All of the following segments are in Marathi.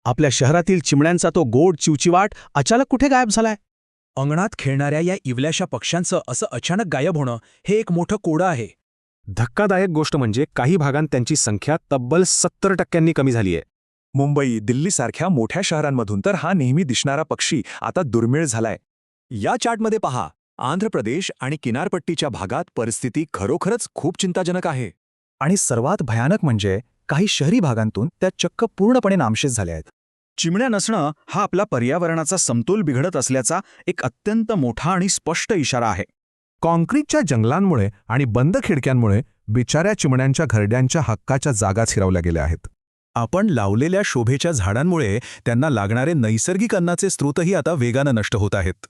आपल्या शहरातील चिमण्यांचा तो गोड चिवचिवाट अचानक कुठे गायब झालाय? अंगणात खेळणाऱ्या या इवल्याशा पक्ष्यांचं असं अचानक गायब होणं हे एक मोठं कोडं आहे. धक्कादायक गोष्ट म्हणजे काही भागांत त्यांची संख्या तब्बल 70% कमी झाली आहे. मुंबई, दिल्लीसारख्या मोठ्या शहरांमधून तर हा नेहमी दिसणारा पक्षी आता दुर्मिळ झालाय. या चार्टमध्ये पहा, आंध्र प्रदेश आणि किनारपट्टीच्या भागात परिस्थिती खरोखरच खूप चिंताजनक आहे. आणि सर्वात भयानक म्हणजे काही शहरी भागांतून त्या चक्क पूर्णपणे नामशेष झाल्या आहेत. चिमण्या नसणं हा आपला पर्यावरणाचा समतोल बिघडत असल्याचा एक अत्यंत मोठा आणि स्पष्ट इशारा आहे. काँक्रीटच्या जंगलांमुळे आणि बंद खिडक्यांमुळे बिचाऱ्या चिमण्यांच्या घरड्यांच्या हक्काच्या जागाच हिरावल्या गेल्या आहेत. आपण लावलेल्या शोभेच्या झाडांमुळे त्यांना लागणारे नैसर्गिक अन्नाचे स्रोतही आता वेगानं नष्ट होत आहेत.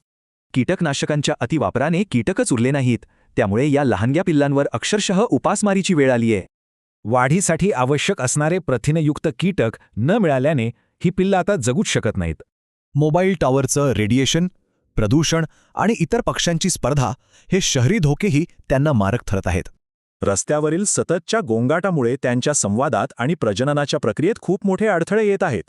कीटकनाशकांच्या अतिवापराने कीटकच उरले नाहीत, त्यामुळे या लहानग्या पिल्लांवर अक्षरशः उपासमारीची वेळ आलीये. वाढीसाठी आवश्यक असणारे प्रथिनयुक्त कीटक न मिळाल्याने ही पिल्लं आता जगूच शकत नाहीत. मोबाईल टॉवरचं रेडिएशन, प्रदूषण आणि इतर पक्ष्यांची स्पर्धा हे शहरी धोकेही त्यांना मारक ठरत आहेत. रस्त्यावरील सततच्या गोंगाटामुळे त्यांच्या संवादात आणि प्रजननाच्या प्रक्रियेत खूप मोठे अडथळे येत आहेत.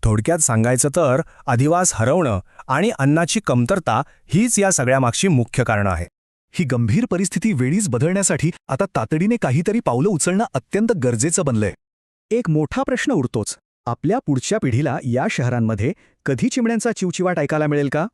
थोडक्यात सांगायचं तर अधिवास हरवणं आणि अन्नाची कमतरता हीच या सगळ्यामागची मुख्य कारणं आहे. ही गंभीर परिस्थिती वेळीच बदलण्यासाठी आता तातडीने काहीतरी पावलं उचलणं अत्यंत गरजेचं बनलंय. एक मोठा प्रश्न उरतोच, आपल्या पुढच्या पिढीला या शहरांमध्ये कधी चिमण्यांचा चिवचिवाट ऐकायला मिळेल का?